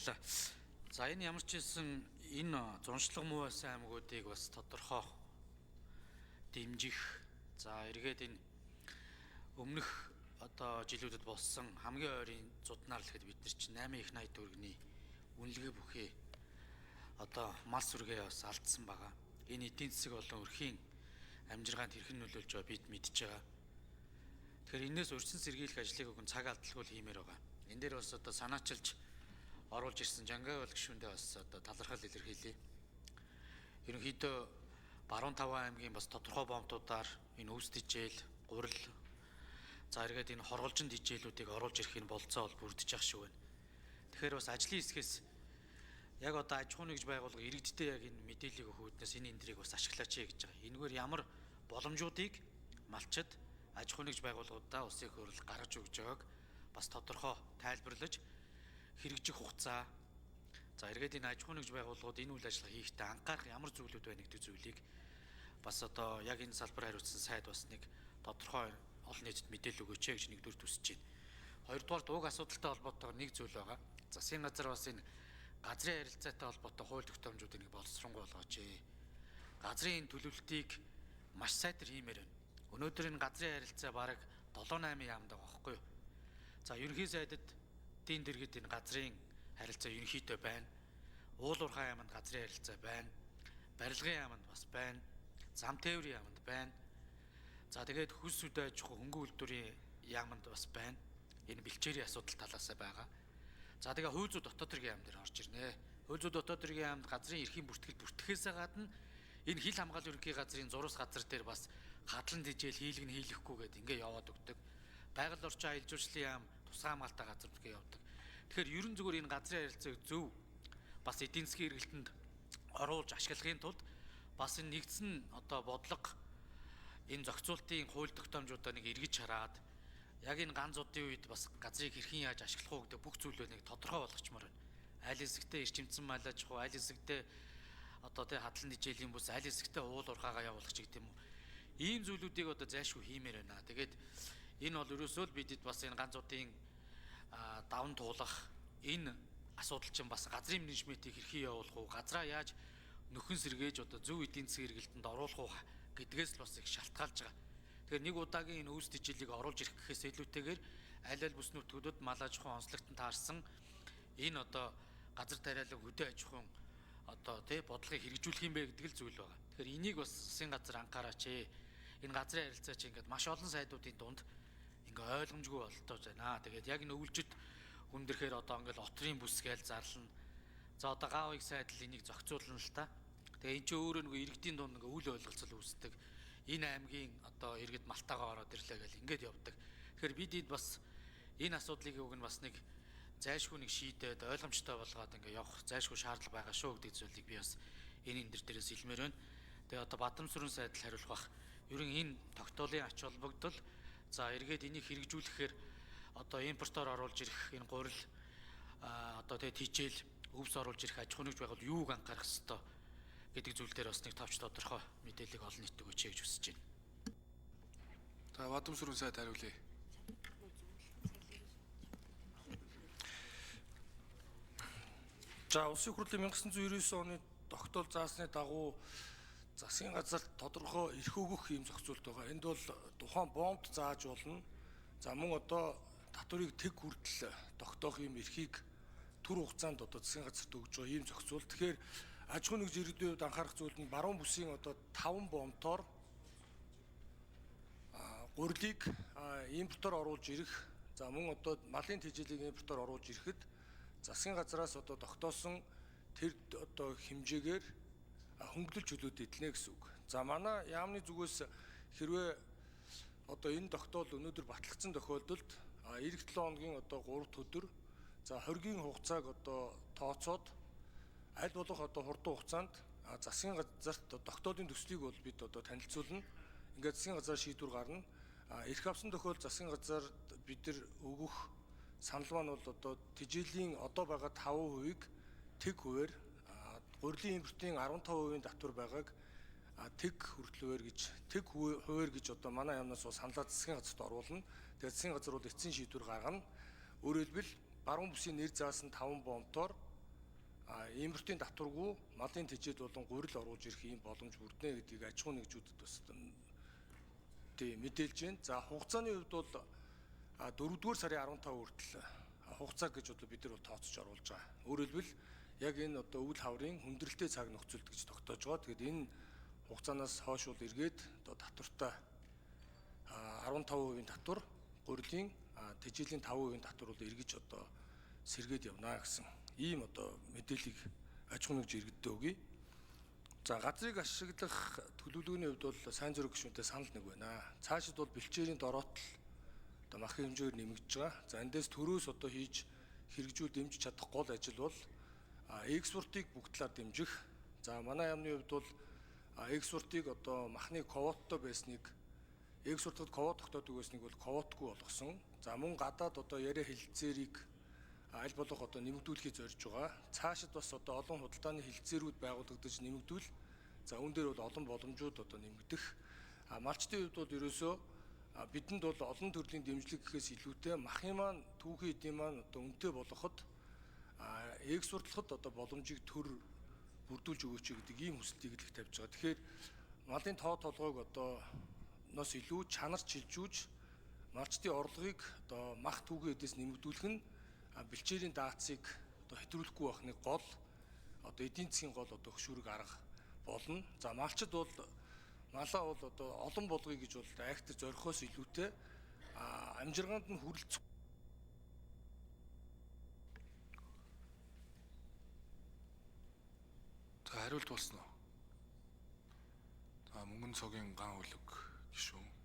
баярлалаа. За энэ ямар ч хэлсэн энэ зуншлаг муу байсан аймагуудыг бас тодорхой дэмжих. За эргээд энэ өмнөх одоо жилүүдэд болсон хамгийн ойрын зуднаар л гэхэд бид нар чинь 8 их 80 төгрөгийн үнэлгээ бүхий одоо мал сүргээ бас алдсан байгаа. Энэ эдийн засаг болон өрхийн амжиргаанд хэрхэн нөлөөлж байгааг бид мэдж байгаа. Тэгэхээр энэс урьдчилан сэргийлэх ажлыг өгөн цаг алдалгүй хиймээр байгаа. Энэ дээр бас одоо санаачилж оруулж ирсэн Жангаавал гишүүндээ бас одоо талархал илэрхийлье. Ерөнхийдөө Баруун Таван аймгийн бас тодорхой бомтуудаар энэ өвс дижээл, гурил, за эргээд энэ хорголжин дижээлүүдийг оруулж ирэхийг болцоо бол бүрдэж ах шиг байна. Тэгэхээр бас ажлын хэсгээс яг одоо аж ахуйн нэгж байгууллага иргэдтэй яг энэ мэдээллийг өгөх үүднээс энэ эндрийг бас ашиглаач гэж байгаа. Энэгээр ямар боломжуудыг малчид аж ахуйн нэгж байгууллагуудаа улсын хурал гаргаж өгж байгааг бас тодорхой тайлбарлаж хэрэгжих хугацаа, за эргээд энэ аж ахуйн нэгж байгууллагууд энэ үйл ажиллагаа хийхдээ анхаарах ямар зүйлүүд байна гэдэг зүйлийг бас одоо яг энэ салбар хариуцсан сайд бас нэг тодорхой олон нийтэд мэдээлэл өгөөч гэж нэгдүгээр төсөж байна. Хоёрдугаар дууг асуудалтай холбоотойгоор нэг зүйл байгаа. Засгийн газар бас энэ газрын харилцаатай холбоотой хууль тогтоомжуудыг нэг боловсронгуй болгооч. Газрын энэ төлөвлөлтийг маш сайтар хиймээр байна. Өнөөдөр энэ газрын харилцаа бараг 7-8 яамд байгаа байхгүй юу? За ерөнхий сайдад дийн дэргэд энэ газрын харилцаа ерөнхийдөө байна. Уул уурхай яамд газрын харилцаа байна. Барилгын яамд бас байна. Зам тээврийн яамд байна. За тэгээд хүс үдэ аж ахуй хөнгөн үйлдвэрийн яамд бас байна. Энэ бэлчээрийн асуудал талаасаа байгаа. За тэгээ хууль зүйн дотоод хэргийн яам дээр орж ирнэ. Хууль зүйн дотоод хэргийн яамд газрын эрхийн бүртгэл бүртгэхээсээ гадна энэ хил хамгаалал ерөнхий газрын зурус газар дээр бас хадлан дижээл хийлэг нь хийлэхгүй гэдэг ингээ яваад өгдөг. Байгаль орчин аялал жуулчлалын яам тусгай хамгаалалтаа газар бүртгээ явдаг. Тэгэхээр ерөн зүгээр энэ газрын харилцааг зөв бас эдийн засгийн эргэлтэнд оруулж ашиглахын тулд бас энэ нэгдсэн одоо бодлого энэ зохицуултын хууль тогтоомжуудаа нэг эргэж хараад яг энэ ганцуудын үед бас газрыг хэрхэн яаж ашиглах уу гэдэг бүх зүйлүүд нэг тодорхой болгочмоор байна. Аль хэсэгтээ эрчимцэн мал аж ахуй, аль хэсэгтээ одоо тэ хадлан дижээлийн бүс, аль хэсэгтээ уул уурхайгаа явуулах ч гэдэм үү. Ийм зүйлүүдийг одоо зайлшгүй хиймээр байна. Тэгээд энэ бол ерөөсөө л бидэд бас энэ ганцуудын даван туулах энэ асуудал чинь бас газрын менежментийг хэрхэн явуулах уу, газраа яаж нөхөн сэргээж одоо зөв эдийн засгийн эргэлтэнд оруулах уу гэдгээс л бас их шалтгаалж байгаа. Тэгэхээр нэг удаагийн энэ өвс дижээлийг оруулж ирэх гэхээс илүүтэйгээр аль аль бүс нутгуудад мал аж ахуйн онцлогтон таарсан энэ одоо газар тариалан хөдөө аж ахуйн одоо тий бодлогыг хэрэгжүүлэх юм бэ гэдэг л зүйл байгаа. Тэгэхээр энийг бас засгийн газар анхаараач. Энэ газрын харилцаа чинь ингээд маш олон сайдуудын дунд ингээ ойлгомжгүй болтож байна. Тэгээд яг энэ өвлжид хүндрэхээр одоо ингээл отрын бүс гээл зарлана. За одоо гав их сайд л энийг зохицуулна л та. Тэгээ эн чинь өөрөө нөгөө иргэдийн дунд ингээ үл ойлголцол үүсдэг. Энэ аймгийн одоо иргэд малтаагаа ороод ирлээ гэл ингээд явдаг. Тэгэхээр бид энд бас энэ асуудлыг үг нь бас нэг зайлшгүй нэг шийдээд ойлгомжтой болгоод ингээ явах зайлшгүй шаардлага байгаа шүү гэдэг зүйлийг би бас энэ энэ дээрээс хэлмээр байна. Тэгээ одоо Бадамсүрэн сайд л хариулах бах. Ерөн энэ тогтоолын ач холбогдол за эргээд энийг хэрэгжүүлэхээр одоо импортоор оруулж ирэх энэ гурил одоо тэгээд хичээл өвс оруулж ирэх аж ахуйн нэгж байгуул юуг анхаарах ёстой гэдэг зүйл дээр бас нэг товч тодорхой мэдээллийг олон нийтэд өгөөч гэж хүсэж байна. За Бадамсүрэн сайд хариулъя. За улсын хурлын 1999 оны тогтоол заасны дагуу засгийн газар тодорхой эрх өгөх юм зохицуулт байгаа. Энд бол тухайн бонд зааж болно. За мөн одоо татварыг тэг хүртэл тогтоох юм эрхийг түр хугацаанд одоо засгийн газарт өгж байгаа ийм зохицуулт. Тэгэхээр аж ахуйн нэгж иргэдийн хувьд анхаарах зүйл нь баруун бүсийн одоо 5 бомтоор гурилыг импортоор оруулж ирэх. За мөн одоо малын тэжээлийг импортоор оруулж ирэхэд засгийн газраас одоо тогтоосон тэр одоо хэмжээгээр хөнгөлөлт чөлөөт эдлэнэ гэсэн үг. За манай яамны зүгээс хэрвээ одоо энэ тогтоол өнөөдөр батлагдсан тохиолдолд эх 7 хоногийн одоо 3 өдөр за хоргийн хугацааг одоо тооцоод аль болох одоо хурдан хугацаанд засгийн газарт тогтоолын төслийг бол бид одоо танилцуулна. Ингээд засгийн газар шийдвэр гарна. Эрх авсан тохиолдолд засгийн газар бид нар өгөх санал маань бол одоо тэжээлийн одоо байгаа 5%-ийг тэг хувээр гурилын импортын 15% татвар байгааг тэг хүртэл хувээр гэж одоо манай яамнаас саналаа засгийн газарт оруулна. Тэгээд засгийн газар бол эцсийн шийдвэр гаргана. Өөрөөр хэлбэл баруун бүсийн нэр заасан 5 бомтоор импортын татваргүй малын тэжээд болон гурил оруулж ирэх ийм боломж бүрднэ гэдгийг аж ахуйн нэгжүүдэд бас мэдээлж байна. За хугацааны хувьд бол 4-р сарын 15 хүртэл хугацаа гэж бид нар тооцож оруулж байгаа. Өөрөөр хэлбэл яг энэ үйл хаврын хүндрэлтэй цаг нөхцөлд гэж тогтоож байгаа. Тэгэхээр энэ хугацаанаас хойш бол эргээд татвартай 15% татвар, гурилын тэжээлийн 5% татвар бол эргэж сэргээд явна гэсэн ийм мэдээллийг аж ахуйн нэгж иргэддээ өгье. За газрыг ашиглах төлөвлөгөөний хувьд бол сайн зөрөг гишүүнтэй санал нэг байна. Цаашид бол бэлчээрийн дороотол мах хэмжээгээр нэмэгдэж байгаа. За эндээс төрөөс хийж хэрэгжүүл дэмжиж чадах гол ажил бол экспортыг бүгд талаар дэмжих. За манай яамны хувьд бол экспортыг махны квоттой байсныг экспорттод квот тогтоодог байсныг бол квотгүй болгосон. За мөн гадаад яриа хэлэлцээрийг аль болох нэмэгдүүлэхийг зорж байгаа. Цаашид бас олон худалдааны хэлэлцээрүүд байгуулагдаж нэмэгдвэл за үүн дээр бол олон боломжууд нэмэгдэх. Малчтын хувьд бол ерөөсөө бидэнд бол олон төрлийн дэмжлэг гэхээс илүүтэй махын маань түүхийн эдийн маань үнэтэй болгоход экспортлоход боломжийг төр бүрдүүлж өгөөч гэдэг ийм хүсэлтийг л их тавьж байгаа. Тэгэхээр малын тоо толгойг ноос илүү чанарч шилжүүлж малчтын орлогыг мах түүхийн эдээс нэмэгдүүлэх нь бэлчээрийн даацыг хэтрүүлэхгүй байхны гол эдийн засгийн гол хөшүүрэг арга болно. За малчид бол малаа бол олон болгоё гэж бол айхтар зорихоос илүүтэй амжиргаанд нь хүрэлцэх. За хариулт болсон уу? За мөнгөн цогийн ган хөлөг гишүүн.